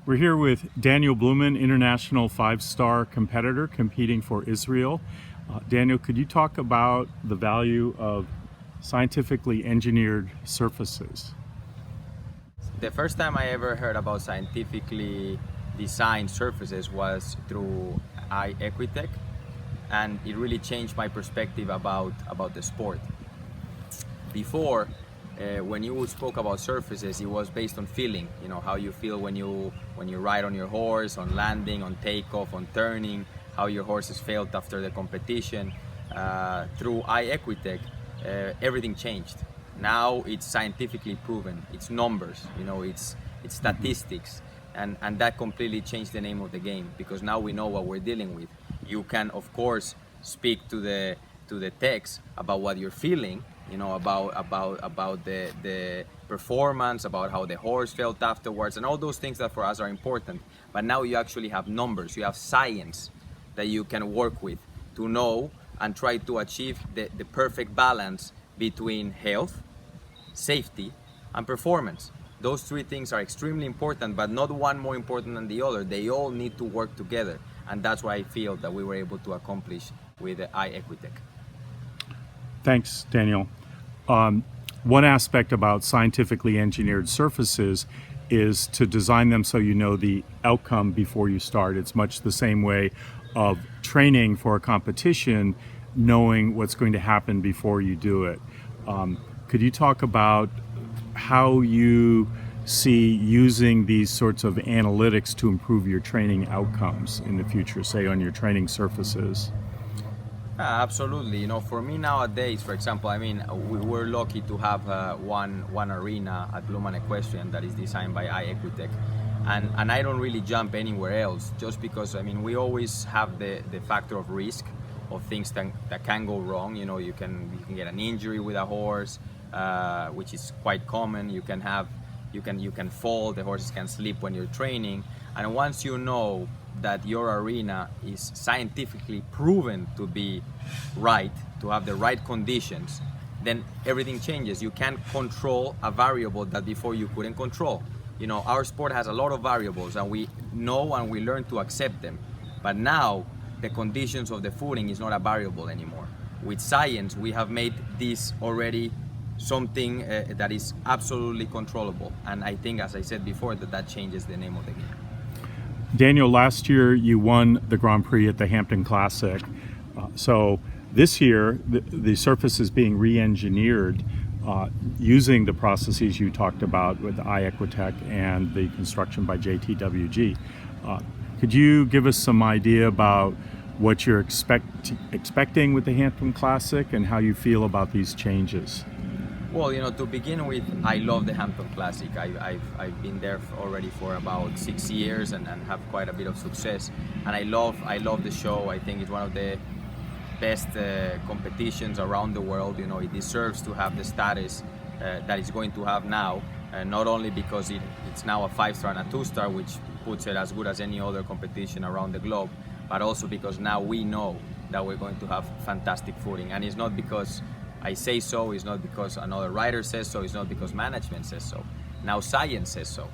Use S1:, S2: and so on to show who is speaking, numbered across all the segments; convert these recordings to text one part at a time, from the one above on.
S1: We're here with Daniel Bluman, international five-star competitor competing for Israel. Daniel, could you talk about the value of scientifically engineered surfaces?
S2: The first time I ever heard about scientifically designed surfaces was through Equitech, and it really changed my perspective about the sport. Before, when you spoke about surfaces, it was based on feeling. You know how you feel when you ride on your horse, on landing, on takeoff, on turning, how your horses felt after the competition. Through Equitech, everything changed. Now it's scientifically proven. It's numbers. It's statistics, and that completely changed the name of the game, because now we know what we're dealing with. You can, of course, speak to the text about what you're feeling, about the performance, about how the horse felt afterwards, and all those things that for us are important. But now you actually have numbers, you have science that you can work with to know and try to achieve the perfect balance between health, safety, and performance. Those three things are extremely important, but not one more important than the other. They all need to work together, and that's what I feel that we were able to accomplish with Equitech.
S1: Thanks, Daniel. One aspect about scientifically engineered surfaces is to design them so you know the outcome before you start. It's much the same way of training for a competition, knowing what's going to happen before you do it. Could you talk about how you see using these sorts of analytics to improve your training outcomes in the future, say on your training surfaces?
S2: Absolutely. For me nowadays, for example, we're lucky to have one arena at Bluman Equestrian that is designed by Equitech, and I don't really jump anywhere else, just because we always have the factor of risk of things that can go wrong. You can get an injury with a horse, which is quite common. You can fall. The horses can slip when you're training, and once you know that your arena is scientifically proven to be right, to have the right conditions, then everything changes. You can control a variable that before you couldn't control. Our sport has a lot of variables, and we know and we learn to accept them. But now the conditions of the footing is not a variable anymore. With science, we have made this already something that is absolutely controllable. And I think, as I said before, that changes the name of the game.
S1: Daniel, last year you won the Grand Prix at the Hampton Classic. So this year, the surface is being re-engineered using the processes you talked about with Equitech and the construction by JTWG. Could you give us some idea about what you're expecting with the Hampton Classic and how you feel about these changes?
S2: Well, to begin with, I love the Hampton Classic. I've been there already for about 6 years and have quite a bit of success. And I love the show. I think it's one of the best competitions around the world. It deserves to have the status that it's going to have now. Not only because it's now a 5-star and a 2-star, which puts it as good as any other competition around the globe, but also because now we know that we're going to have fantastic footing. And it's not because I say so, it's not because another writer says so, it's not because management says so. Now science says so.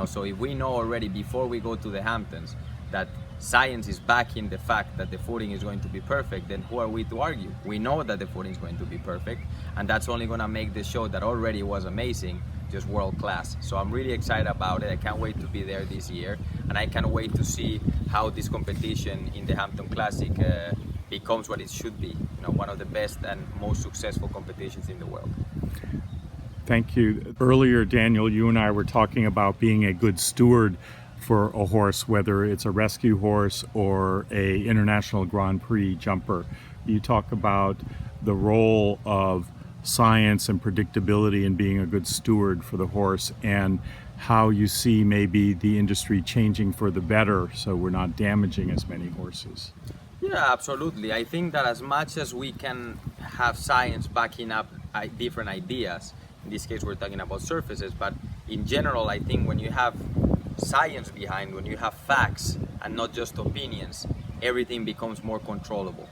S2: So if we know already before we go to the Hamptons that science is backing the fact that the footing is going to be perfect, then who are we to argue? We know that the footing is going to be perfect, and that's only going to make the show that already was amazing just world class. So I'm really excited about it. I can't wait to be there this year, and I can't wait to see how this competition in the Hampton Classic becomes what it should be, one of the best and most successful competitions in the world.
S1: Thank you. Earlier, Daniel, you and I were talking about being a good steward for a horse, whether it's a rescue horse or a international Grand Prix jumper. You talk about the role of science and predictability in being a good steward for the horse, and how you see maybe the industry changing for the better so we're not damaging as many horses.
S2: Yeah, absolutely. I think that as much as we can have science backing up different ideas, in this case we're talking about surfaces, but in general I think when you have science behind, when you have facts and not just opinions, everything becomes more controllable,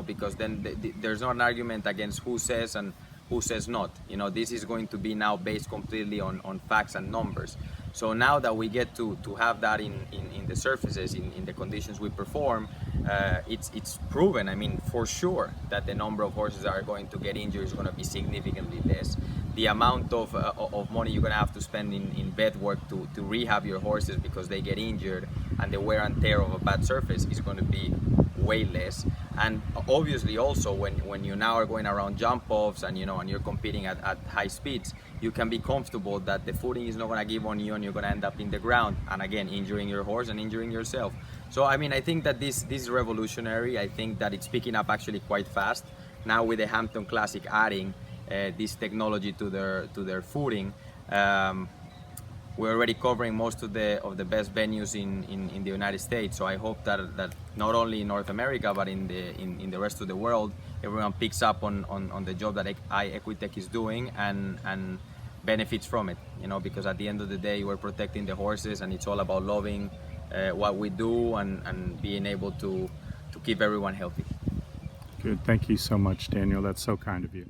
S2: because then there's not an argument against who says and who says not. This is going to be now based completely on facts and numbers. So now that we get to have that in the surfaces, in the conditions we perform, it's proven, I mean, for sure, that the number of horses that are going to get injured is going to be significantly less. The amount of money you're going to have to spend in vet work to rehab your horses because they get injured, and the wear and tear of a bad surface is going to be way less. And obviously also when you now are going around jump offs and and you're competing at high speeds, you can be comfortable that the footing is not going to give on you and you're going to end up in the ground, and again injuring your horse and injuring yourself. So I mean, I think that this is revolutionary. I think that it's picking up actually quite fast now with the Hampton Classic adding this technology to their footing. We're already covering most of the best venues in the United States. So I hope that not only in North America but in the rest of the world, everyone picks up on the job that Equitech is doing and benefits from it. Because at the end of the day, we're protecting the horses, and it's all about loving what we do and being able to keep everyone healthy.
S1: Good. Thank you so much, Daniel. That's so kind of you.